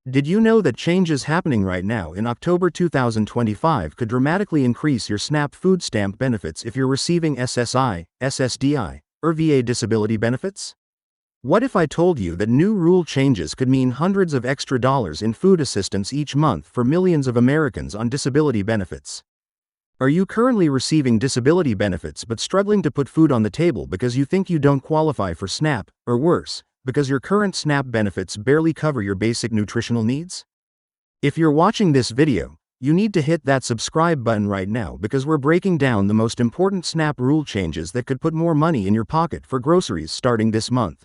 Did you know that changes happening right now in October 2025 could dramatically increase your SNAP food stamp benefits if you're receiving SSI, SSDI, or VA disability benefits? What if I told you that new rule changes could mean hundreds of extra dollars in food assistance each month for millions of Americans on disability benefits? Are you currently receiving disability benefits but struggling to put food on the table because you think you don't qualify for SNAP, or worse, because your current SNAP benefits barely cover your basic nutritional needs? If you're watching this video, you need to hit that subscribe button right now because we're breaking down the most important SNAP rule changes that could put more money in your pocket for groceries starting this month.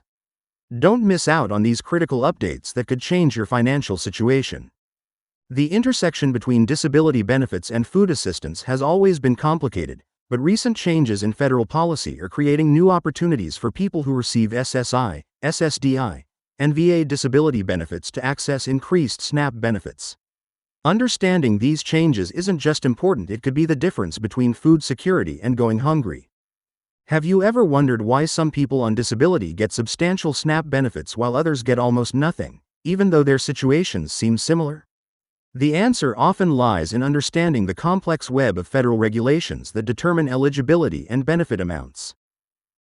Don't miss out on these critical updates that could change your financial situation. The intersection between disability benefits and food assistance has always been complicated, but recent changes in federal policy are creating new opportunities for people who receive SSI, SSDI, and VA disability benefits to access increased SNAP benefits. Understanding these changes isn't just important, it could be the difference between food security and going hungry. Have you ever wondered why some people on disability get substantial SNAP benefits while others get almost nothing, even though their situations seem similar? The answer often lies in understanding the complex web of federal regulations that determine eligibility and benefit amounts.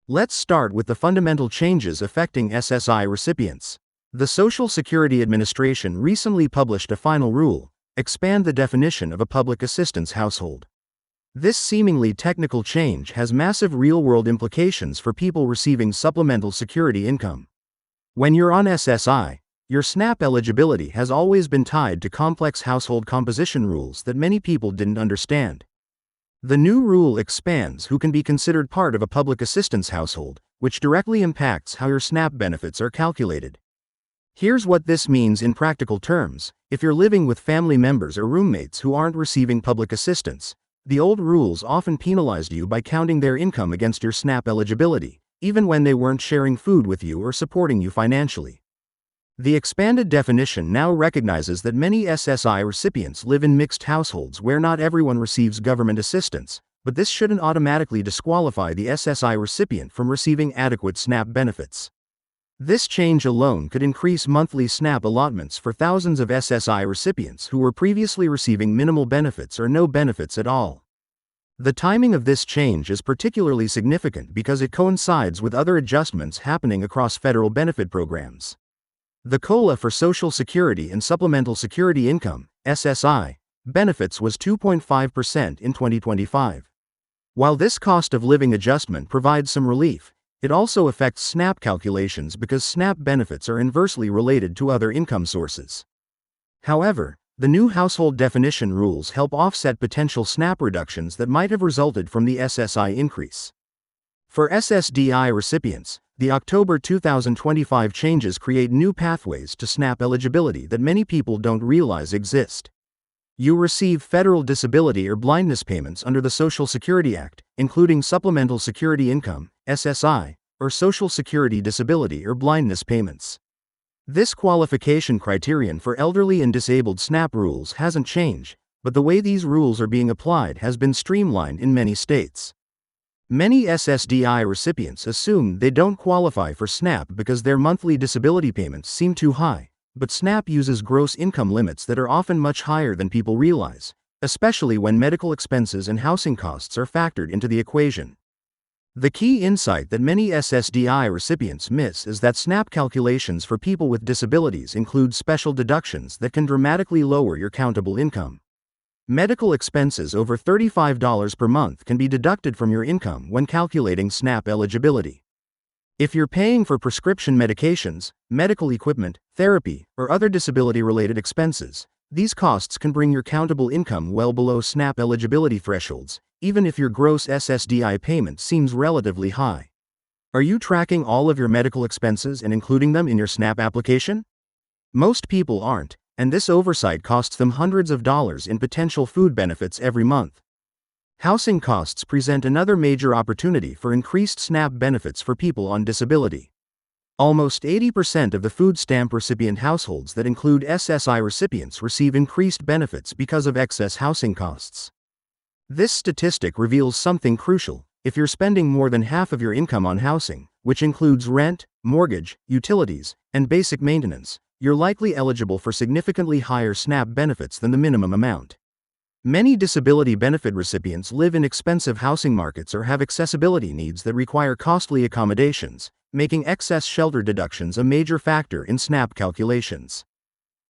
Let's start with the fundamental changes affecting SSI recipients. The Social Security Administration recently published a final rule, expand the definition of a public assistance household. This seemingly technical change has massive real-world implications for people receiving supplemental security income. When you're on SSI, your SNAP eligibility has always been tied to complex household composition rules that many people didn't understand. The new rule expands who can be considered part of a public assistance household, which directly impacts how your SNAP benefits are calculated. Here's what this means in practical terms. If you're living with family members or roommates who aren't receiving public assistance, the old rules often penalized you by counting their income against your SNAP eligibility, even when they weren't sharing food with you or supporting you financially. The expanded definition now recognizes that many SSI recipients live in mixed households where not everyone receives government assistance, but this shouldn't automatically disqualify the SSI recipient from receiving adequate SNAP benefits. This change alone could increase monthly SNAP allotments for thousands of SSI recipients who were previously receiving minimal benefits or no benefits at all. The timing of this change is particularly significant because it coincides with other adjustments happening across federal benefit programs. The COLA for Social Security and Supplemental Security Income, SSI, benefits was 2.5% in 2025. While this cost of living adjustment provides some relief, it also affects SNAP calculations because SNAP benefits are inversely related to other income sources. However, the new household definition rules help offset potential SNAP reductions that might have resulted from the SSI increase. For SSDI recipients, the October 2025 changes create new pathways to SNAP eligibility that many people don't realize exist. You receive federal disability or blindness payments under the Social Security Act, including Supplemental Security Income, SSI, or Social Security disability or blindness payments. This qualification criterion for elderly and disabled SNAP rules hasn't changed, but the way these rules are being applied has been streamlined in many states. Many SSDI recipients assume they don't qualify for SNAP because their monthly disability payments seem too high, but SNAP uses gross income limits that are often much higher than people realize, especially when medical expenses and housing costs are factored into the equation. The key insight that many SSDI recipients miss is that SNAP calculations for people with disabilities include special deductions that can dramatically lower your countable income. Medical expenses over $35 per month can be deducted from your income when calculating SNAP eligibility. If you're paying for prescription medications, medical equipment, therapy, or other disability-related expenses, these costs can bring your countable income well below SNAP eligibility thresholds, even if your gross SSDI payment seems relatively high. Are you tracking all of your medical expenses and including them in your SNAP application? Most people aren't, and this oversight costs them hundreds of dollars in potential food benefits every month. Housing costs present another major opportunity for increased SNAP benefits for people on disability. Almost 80% of the food stamp recipient households that include SSI recipients receive increased benefits because of excess housing costs. This statistic reveals something crucial. If you're spending more than half of your income on housing, which includes rent, mortgage, utilities, and basic maintenance, you're likely eligible for significantly higher SNAP benefits than the minimum amount. Many disability benefit recipients live in expensive housing markets or have accessibility needs that require costly accommodations, making excess shelter deductions a major factor in SNAP calculations.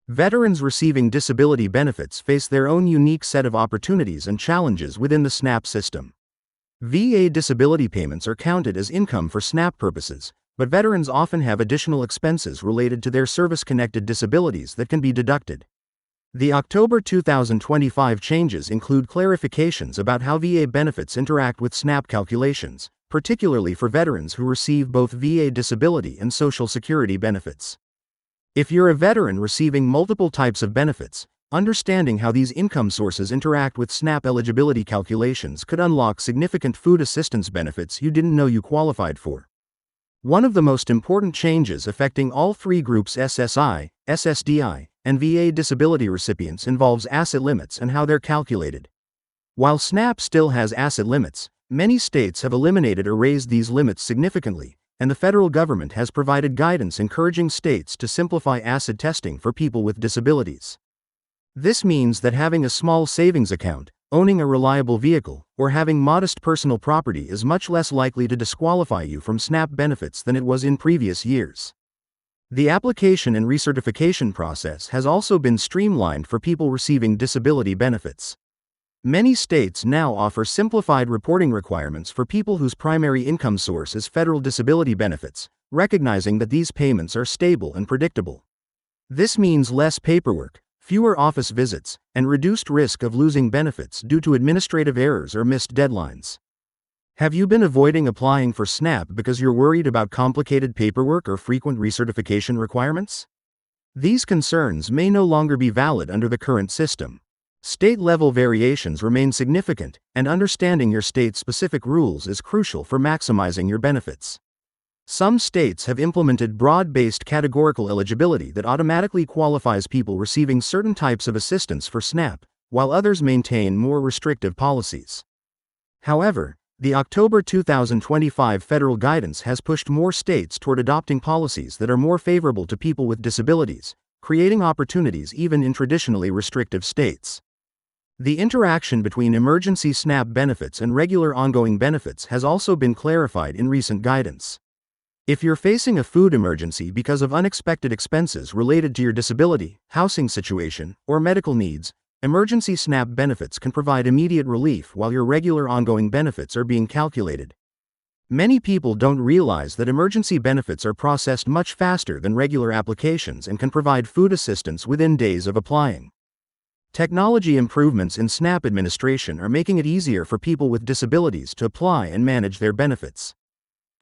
Veterans receiving disability benefits face their own unique set of opportunities and challenges within the SNAP system. VA disability payments are counted as income for SNAP purposes, but veterans often have additional expenses related to their service-connected disabilities that can be deducted. The October 2025 changes include clarifications about how VA benefits interact with SNAP calculations, particularly for veterans who receive both VA disability and Social Security benefits. If you're a veteran receiving multiple types of benefits, understanding how these income sources interact with SNAP eligibility calculations could unlock significant food assistance benefits you didn't know you qualified for. One of the most important changes affecting all three groups SSI, SSDI, and VA disability recipients involves asset limits and how they're calculated. While SNAP still has asset limits, many states have eliminated or raised these limits significantly, and the federal government has provided guidance encouraging states to simplify asset testing for people with disabilities. This means that having a small savings account, owning a reliable vehicle, or having modest personal property is much less likely to disqualify you from SNAP benefits than it was in previous years. The application and recertification process has also been streamlined for people receiving disability benefits. Many states now offer simplified reporting requirements for people whose primary income source is federal disability benefits, recognizing that these payments are stable and predictable. This means less paperwork, fewer office visits, and reduced risk of losing benefits due to administrative errors or missed deadlines. Have you been avoiding applying for SNAP because you're worried about complicated paperwork or frequent recertification requirements? These concerns may no longer be valid under the current system. State-level variations remain significant, and understanding your state-specific rules is crucial for maximizing your benefits. Some states have implemented broad-based categorical eligibility that automatically qualifies people receiving certain types of assistance for SNAP, while others maintain more restrictive policies. However, the October 2025 federal guidance has pushed more states toward adopting policies that are more favorable to people with disabilities, creating opportunities even in traditionally restrictive states. The interaction between emergency SNAP benefits and regular ongoing benefits has also been clarified in recent guidance. If you're facing a food emergency because of unexpected expenses related to your disability, housing situation, or medical needs, emergency SNAP benefits can provide immediate relief while your regular ongoing benefits are being calculated. Many people don't realize that emergency benefits are processed much faster than regular applications and can provide food assistance within days of applying. Technology improvements in SNAP administration are making it easier for people with disabilities to apply and manage their benefits.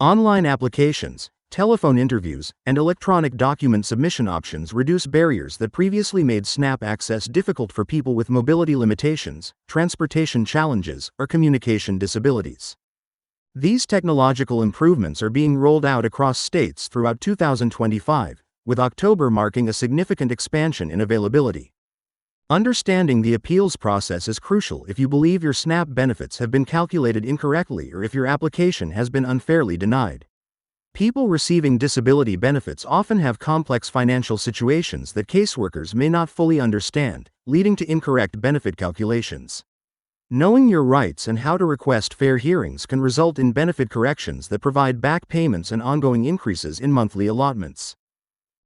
Online applications, telephone interviews, and electronic document submission options reduce barriers that previously made SNAP access difficult for people with mobility limitations, transportation challenges, or communication disabilities. These technological improvements are being rolled out across states throughout 2025, with October marking a significant expansion in availability. Understanding the appeals process is crucial if you believe your SNAP benefits have been calculated incorrectly or if your application has been unfairly denied. People receiving disability benefits often have complex financial situations that caseworkers may not fully understand, leading to incorrect benefit calculations. Knowing your rights and how to request fair hearings can result in benefit corrections that provide back payments and ongoing increases in monthly allotments.